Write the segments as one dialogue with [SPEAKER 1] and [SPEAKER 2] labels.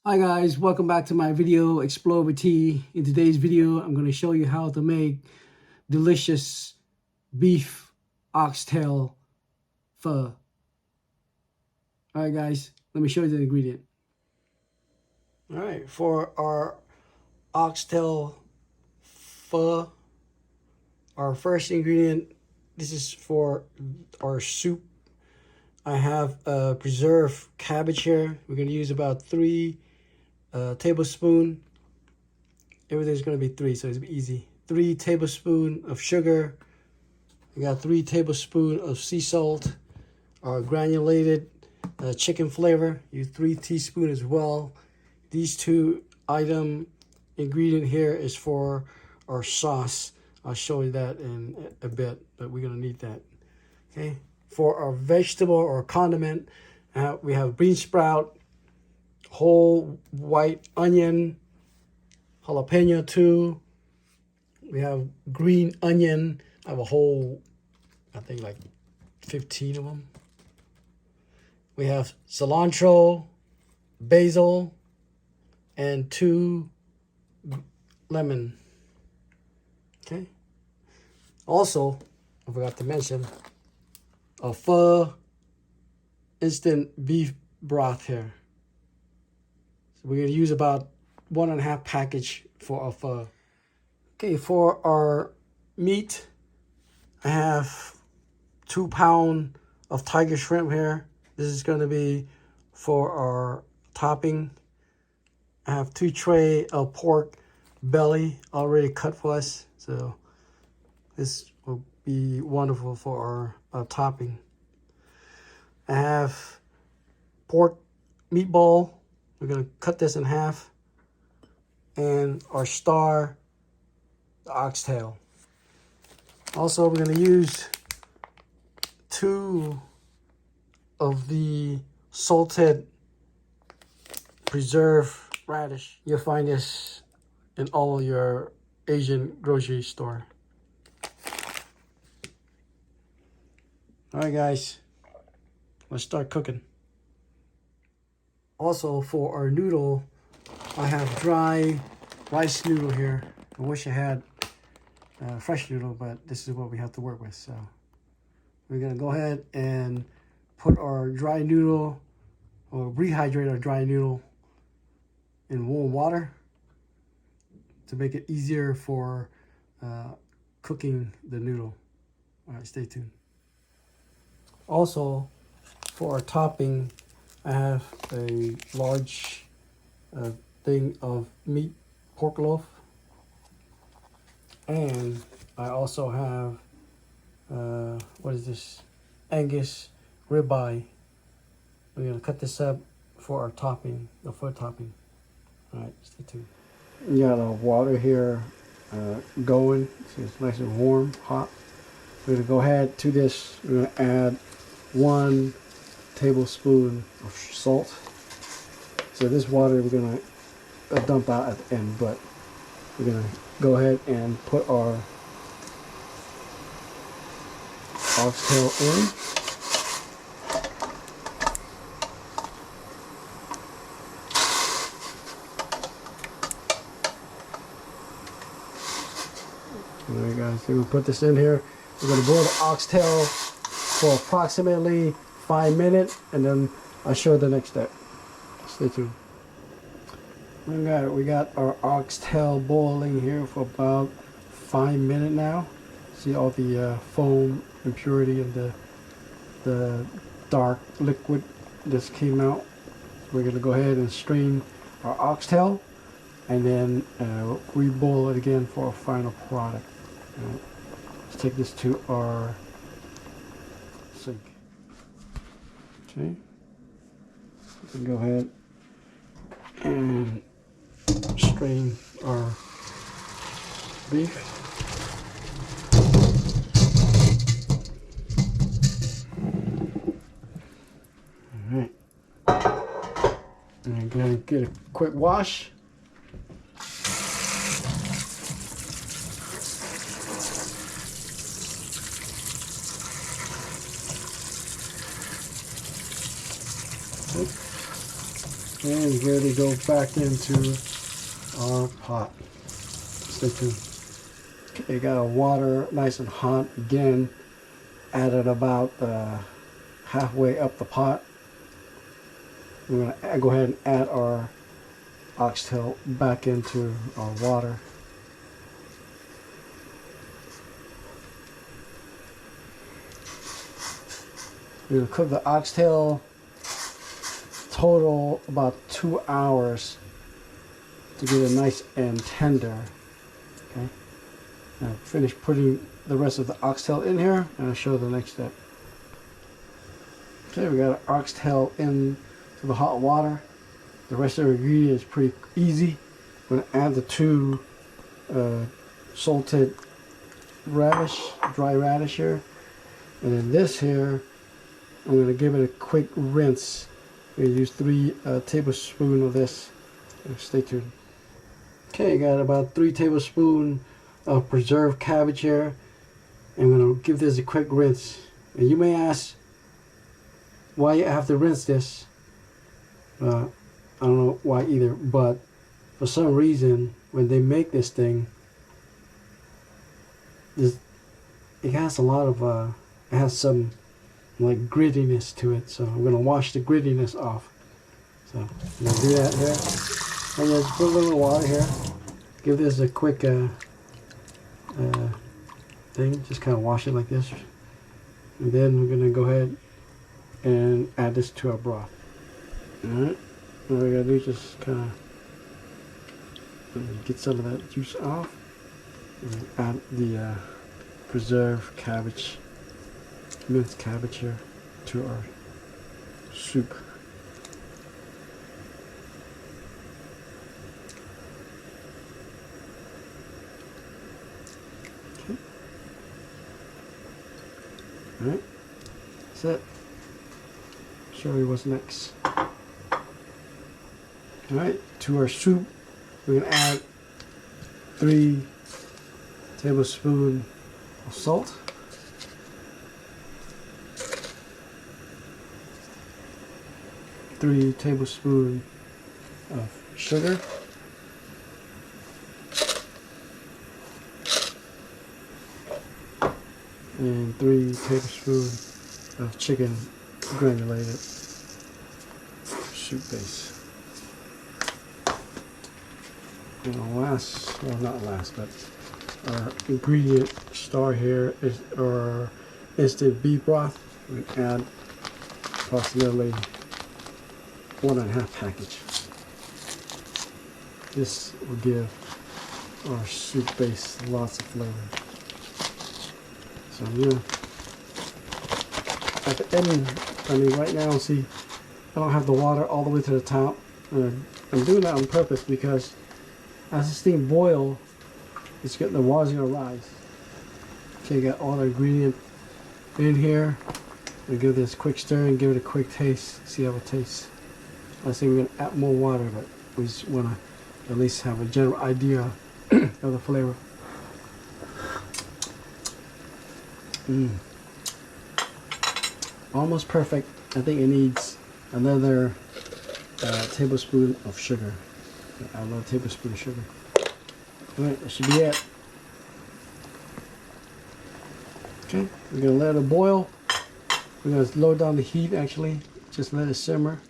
[SPEAKER 1] Hi guys, welcome back to my video Explore with Tea. In today's video, I'm going to show you how to make delicious beef oxtail pho. Alright guys, let me show you the ingredient. Alright, for our oxtail pho, our first ingredient, this is for our soup. I have preserved cabbage here. We're going to use about 3 tablespoons. Everything's going to be 3, so it's easy. 3 tablespoons of sugar. We got 3 tablespoons of sea salt. Our granulated chicken flavor. Use 3 teaspoons as well. These 2 ingredient here is for our sauce. I'll show you that in a bit, but we're going to need that. Okay. For our vegetable or condiment, we have bean sprout, whole white onion, jalapeno 2. We have green onion. I have a whole, I think like 15 of them. We have cilantro, basil, and 2 lemon. Okay. Also, I forgot to mention a pho instant beef broth here. So we're gonna use about 1.5 package for a pho. Okay, for our meat, I have 2 pounds of tiger shrimp here. This is going to be for our topping. I have 2 trays of pork belly already cut for us, so this will be wonderful for our topping. I have pork meatball. We're going to cut this in half. And our star, the oxtail. Also, we're going to use 2 of the salted preserved radish. You'll find this in all your Asian grocery store. All right, guys, let's start cooking. Also, for our noodle, I have dry rice noodle here. I wish I had fresh noodle, but this is what we have to work with. So we're gonna go ahead and put our dry noodle, or rehydrate our dry noodle in warm water to make it easier for cooking the noodle. All right, stay tuned. Also, for our topping, I have a large thing of meat pork loaf, and I also have what is this, Angus ribeye. We're gonna cut this up for our topping, the foot topping. All right, stay tuned. We got our water here going, so it's nice and warm, hot. We're gonna go ahead to this. We're gonna add 1 tablespoon of salt. So this water we're gonna dump out at the end, but we're gonna go ahead and put our oxtail in. All right, guys, so we'll put this in here. We're gonna boil the oxtail for approximately 5 minutes, and then I'll show you the next step. Stay tuned. We got our oxtail boiling here for about 5 minutes now. See all the foam impurity and the dark liquid just came out. We're gonna go ahead and strain our oxtail, and then re-boil it again for a final product. Let's take this to our sink. Okay, we can go ahead and strain our beef. All right, and I'm gonna get a quick wash. And ready to go back into our pot. Stay tuned. Okay, got our water nice and hot again. Added about halfway up the pot. We're gonna go ahead and add our oxtail back into our water. We're gonna cook the oxtail total about 2 hours to get it nice and tender. Okay. Now finish putting the rest of the oxtail in here, and I'll show the next step. Okay, we got our oxtail in to the hot water. The rest of the ingredients is pretty easy. We're gonna add the 2 salted dry radish here, and then this here, I'm gonna give it a quick rinse. We're gonna use 3 tablespoons of this. Stay tuned. Okay, got about 3 tablespoons of preserved cabbage here. I'm gonna give this a quick rinse. And you may ask why you have to rinse this. I don't know why either, but for some reason when they make this thing, it has a lot of it has some like grittiness to it, so I'm gonna wash the grittiness off. So I'm gonna do that here. I'm gonna put a little water here. Give this a quick thing. Just kind of wash it like this, and then we're gonna go ahead and add this to our broth. All right. What we gotta do is just kind of get some of that juice off, and add the preserved cabbage, minced cabbage here to our soup. Okay. All right. That's it. Show you what's next. Alright, to our soup, we're going to add 3 tablespoons of salt. 3 tablespoons of sugar. And 3 tablespoons of chicken granulated soup base. And well, not last, but our ingredient star here is our instant beef broth. We add approximately 1.5 package. This will give our soup base lots of flavor. So yeah, at the end, right now, see, I don't have the water all the way to the top. I'm doing that on purpose because as this thing boils, the water's gonna rise. Okay, got all the ingredients in here. We'll give this a quick stir and give it a quick taste. See how it tastes. I think we're gonna add more water, but we just wanna at least have a general idea of the flavor. Almost perfect. I think it needs another tablespoon of sugar. Add another tablespoon of sugar. Alright, that should be it. Okay, we're gonna let it boil. We're gonna lower down the heat actually. Just let it simmer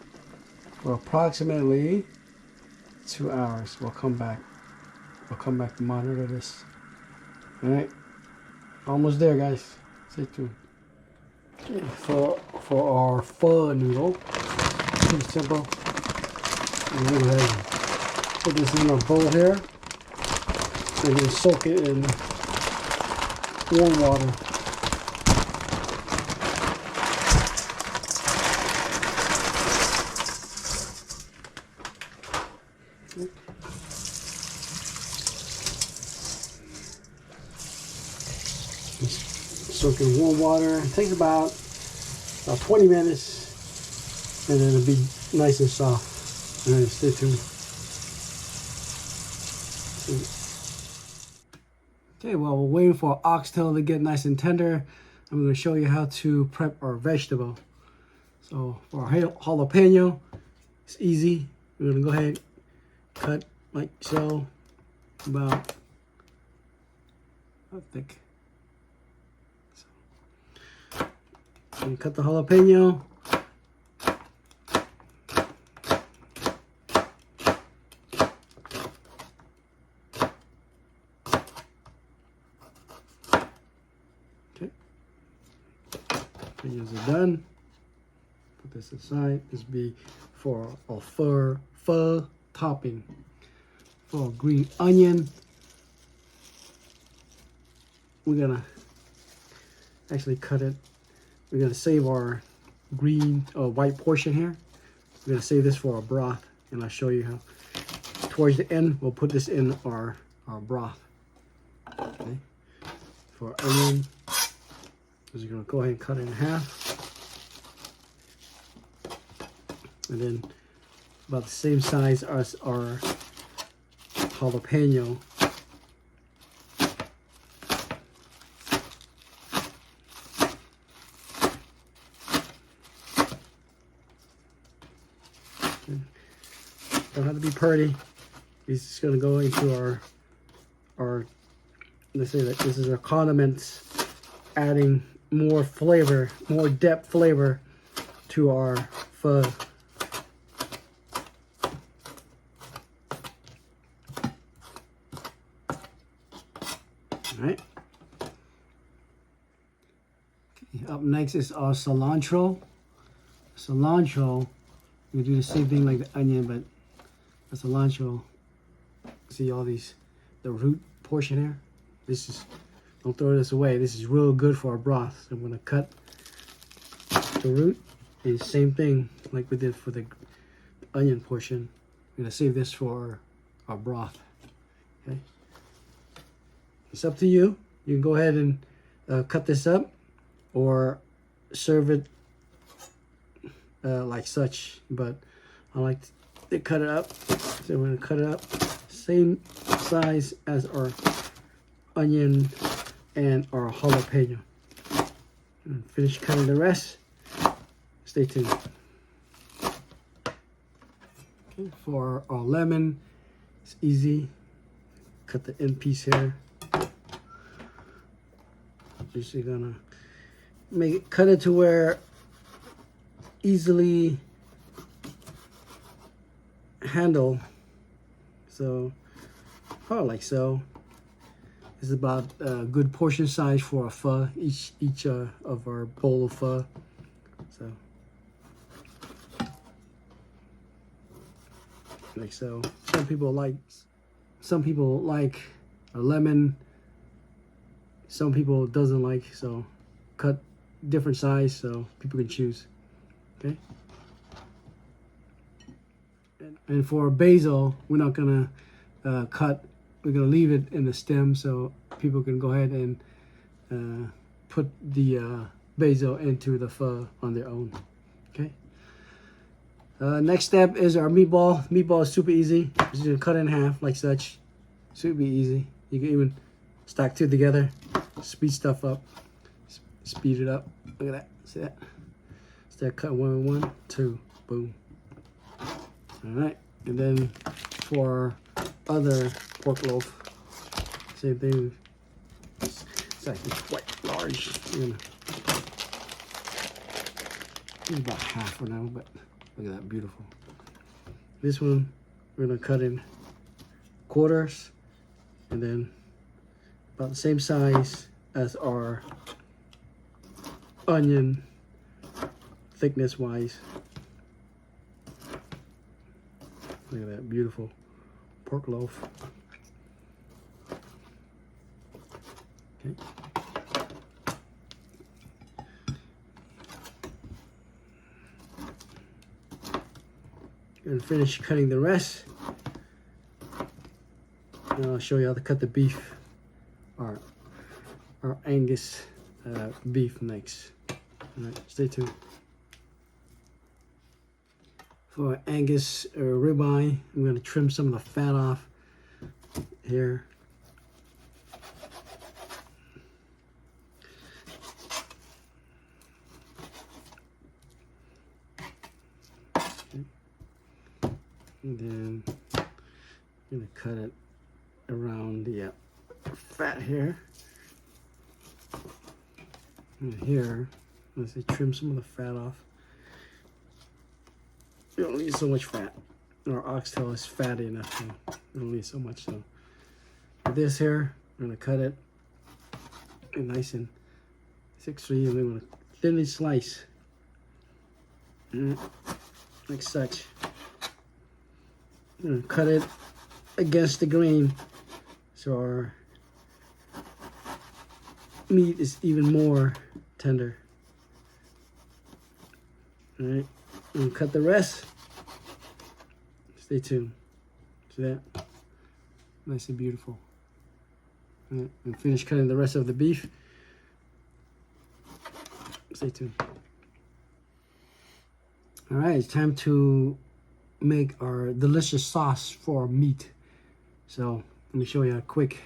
[SPEAKER 1] for approximately 2 hours. We'll come back. We'll come back to monitor this. Alright. Almost there, guys. Stay tuned. Okay, for our pho noodle, pretty simple. We're gonna go ahead and put this in our bowl here. We're gonna soak it in warm water. Soak in warm water. It takes about 20 minutes, and then it'll be nice and soft. All right, stay tuned. Okay, while we're waiting for our oxtail to get nice and tender, I'm going to show you how to prep our vegetable. So for our jalapeno, it's easy. We're gonna go ahead and cut like so, about how thick. So, and cut the jalapeno. Okay, jalapenos are done. Put this aside. This be for a pho topping. For green onion, we're gonna actually cut it. We're gonna save our green or white portion here. We're gonna save this for our broth, and I'll show you how. Towards the end, we'll put this in our broth. Okay. For onion, we're gonna go ahead and cut it in half, and then about the same size as our jalapeno. Okay. Don't have to be pretty. It's just gonna go into our let's say that this is our condiments, adding more flavor, more depth flavor to our pho. Alright. Okay, up next is our cilantro. Cilantro, we do the same thing like the onion, but the cilantro, see all these, the root portion here? This is, don't throw this away. This is real good for our broth. So I'm going to cut the root, and same thing like we did for the onion portion. I'm going to save this for our broth. Okay. It's up to you. You can go ahead and cut this up or serve it like such, but I like to cut it up. So we're going to cut it up same size as our onion and our jalapeno. And finish cutting the rest. Stay tuned. Okay, for our lemon, it's easy. Cut the end piece here. Just gonna make it, cut it to where easily handle. So probably like so. This is about a good portion size for a pho, each of our bowl of pho. So like so. Some people like a lemon. Some people doesn't like, so cut different size so people can choose. Okay. And for basil, we're not gonna cut. We're gonna leave it in the stem so people can go ahead and put the basil into the pho on their own. Okay. Next step is our meatball. Meatball is super easy. Just gonna cut it in half like such. Super easy. You can even stack two together. Speed stuff up. Speed it up. Look at that. See that? Start cutting one by one. Two. Boom. Alright. And then for other pork loaf, same thing. It's actually quite large. It's about half for now, but look at that, beautiful. This one we're gonna cut in quarters, and then about the same size as our onion, thickness wise. Look at that, beautiful pork loaf. Okay. And finish cutting the rest. And I'll show you how to cut the beef, our Angus beef next. All right, stay tuned. For Angus ribeye, I'm going to trim some of the fat off here. And then I'm gonna cut it around the fat here. And here, let's say trim some of the fat off. You don't need so much fat. Our oxtail is fatty enough, so you don't need so much. So with this here, I'm gonna cut it nice and 6-3, and then I'm gonna thinly slice, like such. I'm gonna cut it against the grain, so our meat is even more tender. All right, I'm gonna cut the rest. Stay tuned. See that? Nice and beautiful. All right, and finish cutting the rest of the beef. Stay tuned. All right, it's time to make our delicious sauce for meat. So let me show you a quick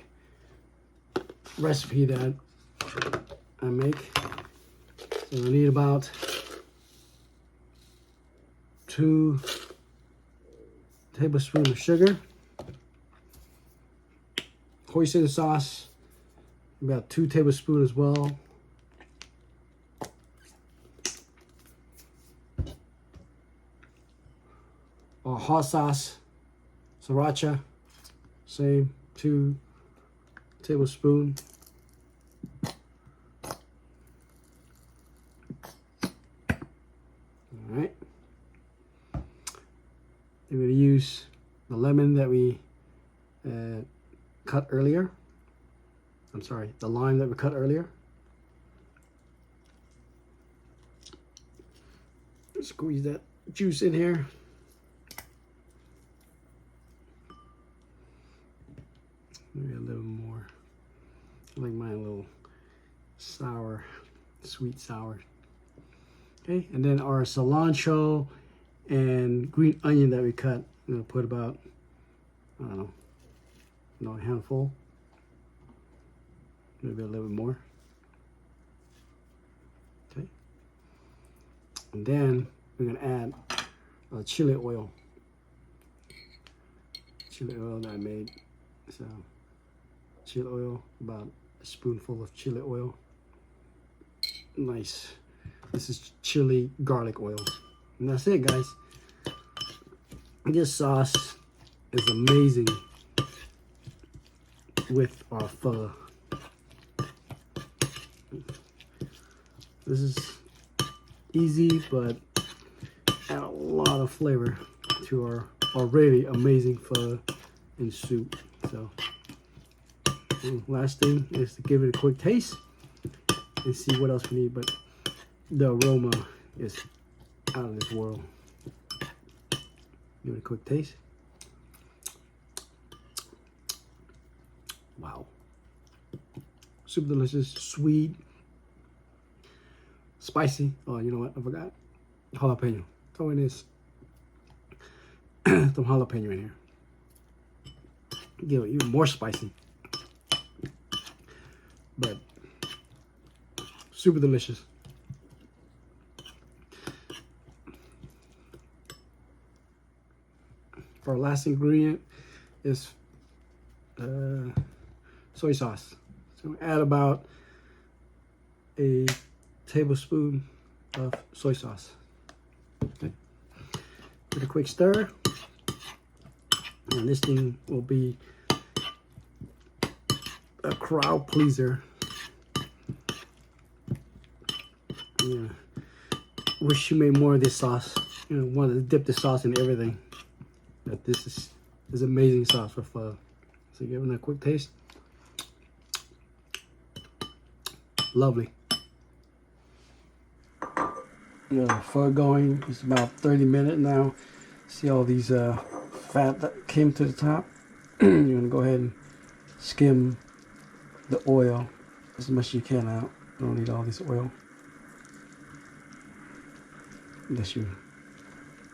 [SPEAKER 1] recipe that I make. So we need about 2 tablespoons of sugar, hoisin sauce, about 2 tablespoons as well. Hot sauce, sriracha, same 2 tablespoons. All right. I'm going to use the lemon that we cut earlier. I'm sorry, the lime that we cut earlier. Squeeze that juice in here. Maybe a little more. I like mine a little sour, sweet sour. Okay, and then our cilantro and green onion that we cut, I'm gonna put about, I don't know, a handful. Maybe a little bit more. Okay. And then we're gonna add chili oil. Chili oil that I made. So chili oil, about a spoonful of chili oil. Nice. This is chili garlic oil. And that's it, guys. This sauce is amazing with our pho. This is easy, but add a lot of flavor to our already amazing pho and soup. So last thing is to give it a quick taste and see what else we need, but the aroma is out of this world. Give it a quick taste. Wow. Super delicious, sweet, spicy. Oh, you know what? I forgot. Jalapeno. Throw in this. Some jalapeno in here. Give it even more spicy. But super delicious. Our last ingredient is soy sauce. So add about a tablespoon of soy sauce. Okay. Give it a quick stir. And this thing will be a crowd pleaser. Yeah. Wish you made more of this sauce. You know, wanted to dip the sauce in everything. But this is amazing sauce for pho. So give it a quick taste. Lovely. Pho going. It's about 30 minutes now. See all these fat that came to the top. You're gonna go ahead and skim the oil as much as you can out. You don't need all this oil unless you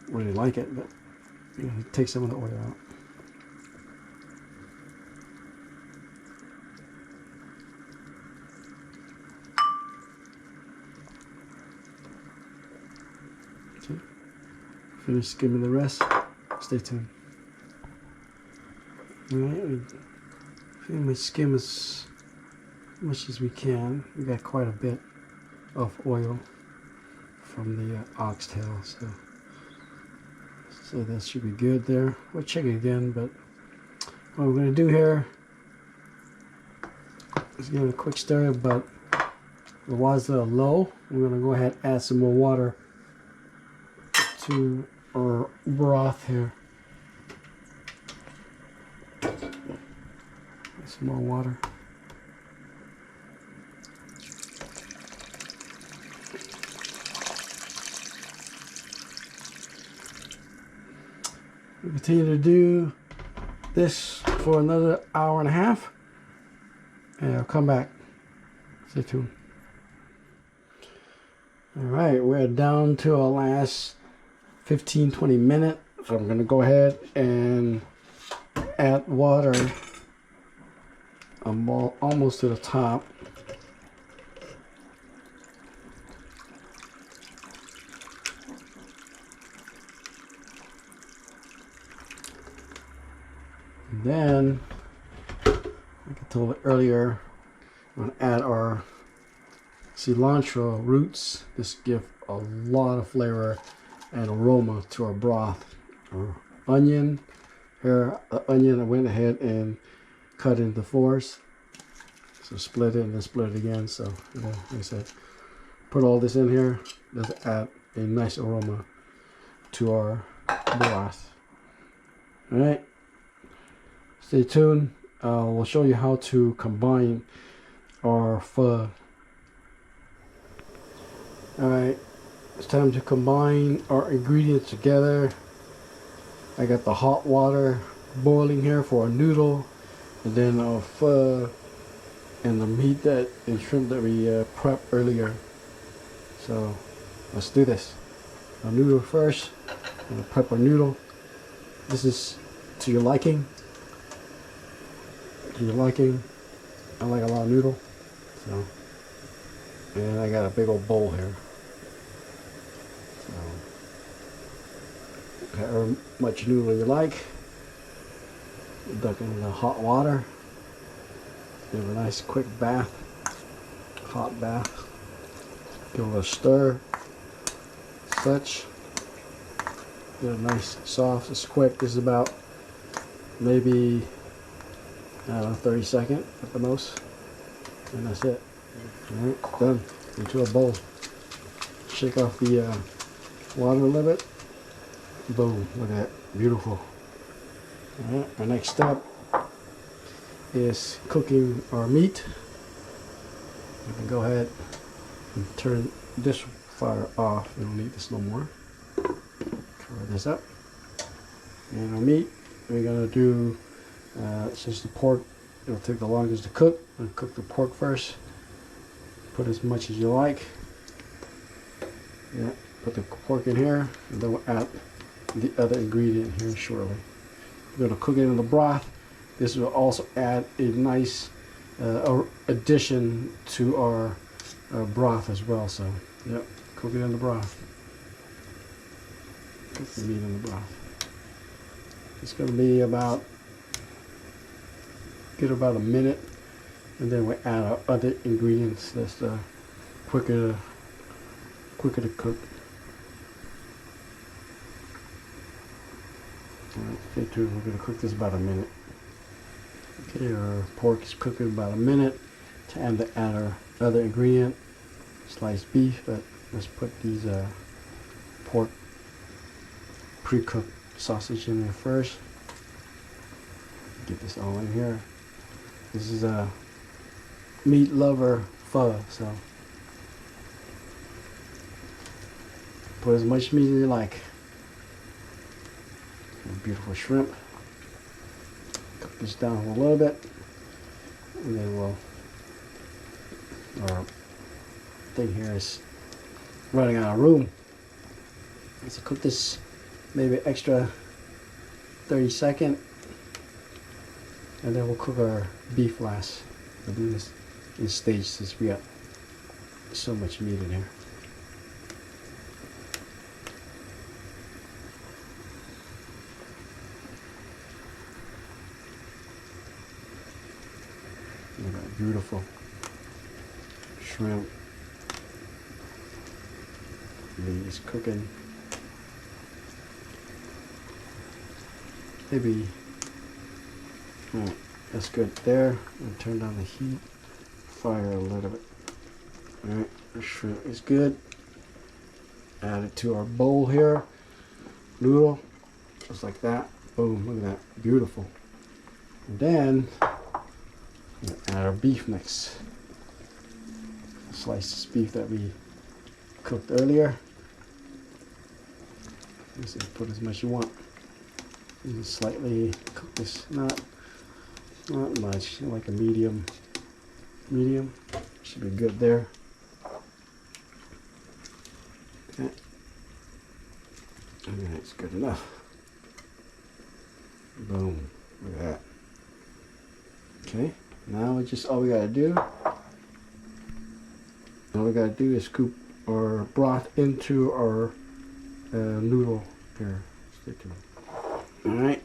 [SPEAKER 1] really like it, but you know, take some of the oil out. Okay. Finish skimming the rest. Stay tuned. Alright, we pretty much skim as much as we can. We got quite a bit of oil from the oxtail, so that should be good there. We'll check it again, but what we're going to do here is give it a quick stir, but the water's a little low. We're going to go ahead and add some more water to our broth here. Some more water. We continue to do this for another hour and a half, and I'll come back. Stay tuned. All right, we're down to our last 15-20 minutes, so I'm going to go ahead and add water. I'm almost to the top. And then, like I told earlier, I'm going to add our cilantro roots. This gives a lot of flavor and aroma to our broth. Our onion, here, the onion I went ahead and cut into fours. So split it and then split it again. So, like I said, put all this in here. Let's add a nice aroma to our broth. All right. Stay tuned. We'll show you how to combine our pho. Alright, it's time to combine our ingredients together. I got the hot water boiling here for a noodle, and then our pho and the meat and shrimp that we prepped earlier. So let's do this. Our noodle first. I'm gonna prep our noodle. This is to your liking. I like a lot of noodle, so, and I got a big old bowl here, so however much noodle you like, duck it in the hot water, give it a nice quick bath, hot bath, give it a stir, such, get a nice soft, it's quick. This is about maybe, I don't know, 30 seconds at the most, and that's it. All right, done. Into a bowl. Shake off the water a little bit. Boom, look at that, beautiful. All right, our next step is cooking our meat. You can go ahead and turn this fire off. We don't need this no more. Cover this up. And our meat, we're gonna do, since the pork, it'll take the longest to cook. I'll cook the pork first. Put as much as you like. Yeah, put the pork in here, and then we'll add the other ingredient here shortly. We're gonna cook it in the broth. This will also add a nice addition to our broth as well. So, yep, cook it in the broth. Cook the meat in the broth. It's gonna be about a minute, and then we add our other ingredients. That's quicker to cook. Alright, stay tuned. We're going to cook this about a minute. Okay, our pork is cooking about a minute. Time to add our other ingredient, sliced beef. But let's put these pork pre-cooked sausage in there first. Get this all in here. This is a meat lover pho, so put as much meat as you like. Beautiful shrimp. Cook this down a little bit, and then our thing here is running out of room. So cook this maybe extra 30 seconds. And then we'll cook our beef last. We'll do this in stage since we got so much meat in here. Look at that beautiful shrimp. He's cooking. Maybe. Alright, that's good there. I'll turn down the heat. Fire a little bit. Alright, the shrimp is good. Add it to our bowl here. Noodle. Just like that. Boom, look at that. Beautiful. And then add our beef next. Slice of beef that we cooked earlier. Just put as much as you want. You can slightly cook this, not much, like a medium. Should be good there. Okay. And that's good enough. Boom, look at that. Okay, now it's just all we gotta do. All we gotta do is scoop our broth into our noodle here. Stick to it. All right.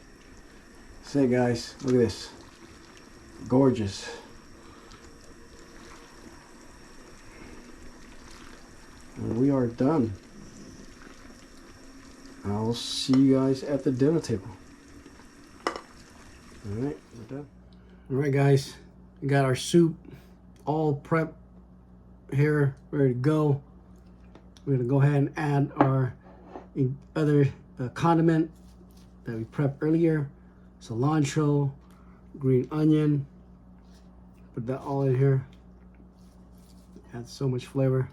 [SPEAKER 1] Say, guys, look at this. Gorgeous. And we are done. I'll see you guys at the dinner table. All right, we're done. All right, guys, we got our soup all prepped here, ready to go. We're gonna go ahead and add our other condiment that we prepped earlier. Cilantro, green onion. Put that all in here. Adds so much flavor.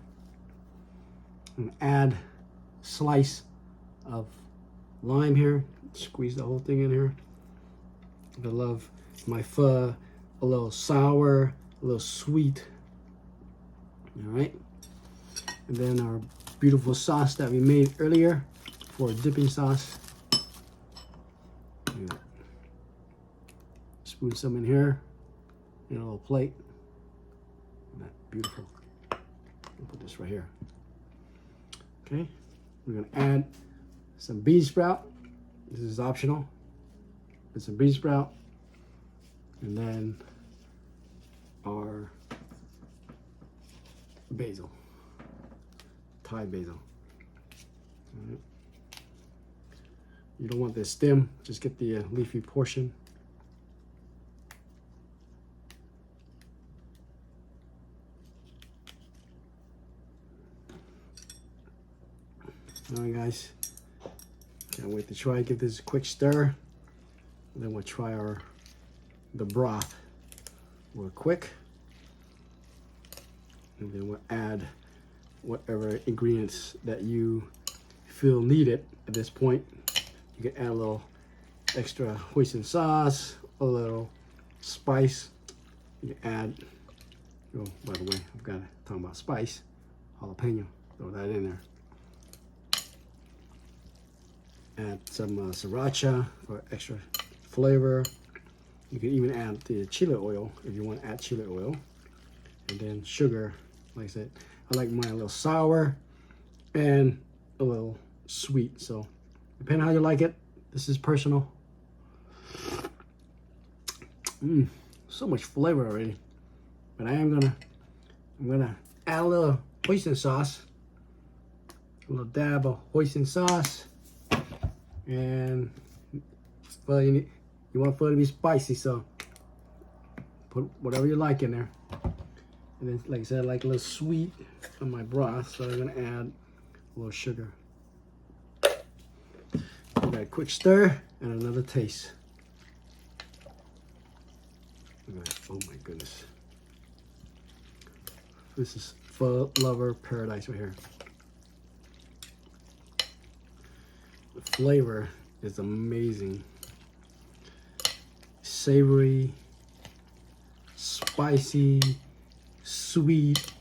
[SPEAKER 1] And add slice of lime here. Squeeze the whole thing in here. I love my pho a little sour, a little sweet. All right. And then our beautiful sauce that we made earlier for dipping sauce. Spoon some in here in a little plate. That beautiful. I'll put this right here. Okay, we're gonna add some bean sprout. This is optional. Put some bean sprout, and then our basil, Thai basil. All right. You don't want the stem, just get the leafy portion. All right, guys, can't wait to try. Give this a quick stir, and then we'll try the broth real quick, and then we'll add whatever ingredients that you feel needed at this point. You can add a little extra hoisin sauce, a little spice. You can add, oh, by the way, I've got to talk about spice, jalapeno, throw that in there. Add some sriracha for extra flavor. You can even add the chili oil if you want to add chili oil. And then sugar, like I said, I like mine a little sour and a little sweet. So depending on how you like it, this is personal. So much flavor already. But I'm gonna add a little hoisin sauce, a little dab of hoisin sauce. And well, you want for it to be spicy, so put whatever you like in there. And then, like I said, I like a little sweet on my broth, so I'm gonna add a little sugar. Give that a quick stir and another taste. Oh my goodness, this is pho lover paradise right here. The flavor is amazing. Savory, spicy, sweet,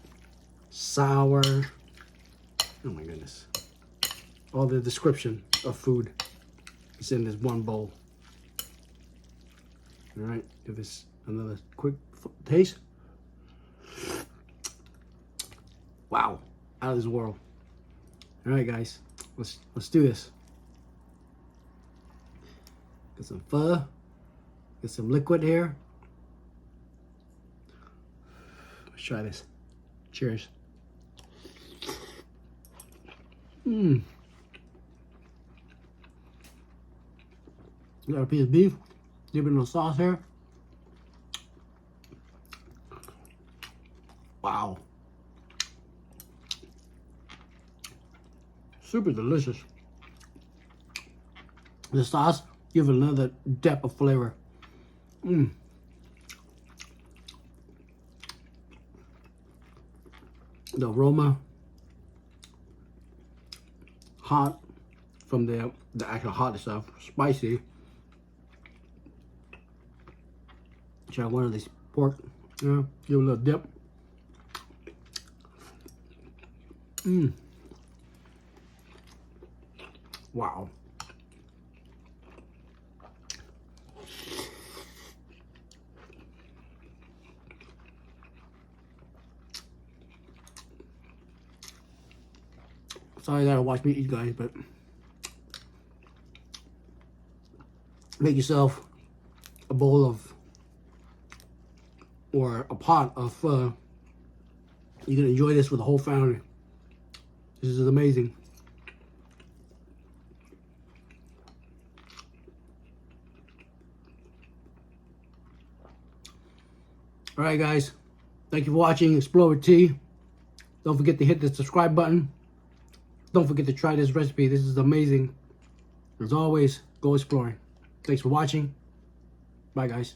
[SPEAKER 1] sour. Oh my goodness. All the description of food is in this one bowl. All right, give this another quick taste. Wow, out of this world. All right, guys, let's do this. Get some pho, get some liquid here. Let's try this. Cheers. Mmm. Got a piece of beef. Dip it in the sauce here. Wow. Super delicious. The sauce gives another depth of flavor. Mmm. The aroma, hot from the actual hot stuff, spicy. Try one of these pork, give a little dip. Mmm. Wow. Sorry you gotta watch me eat, guys, but make yourself a bowl of, or a pot of pho. You can enjoy this with the whole family. This is amazing. Alright guys, thank you for watching Explore with T. Don't forget to hit the subscribe button. Don't forget to try this recipe. This is amazing. As always, go exploring. Thanks for watching. Bye guys.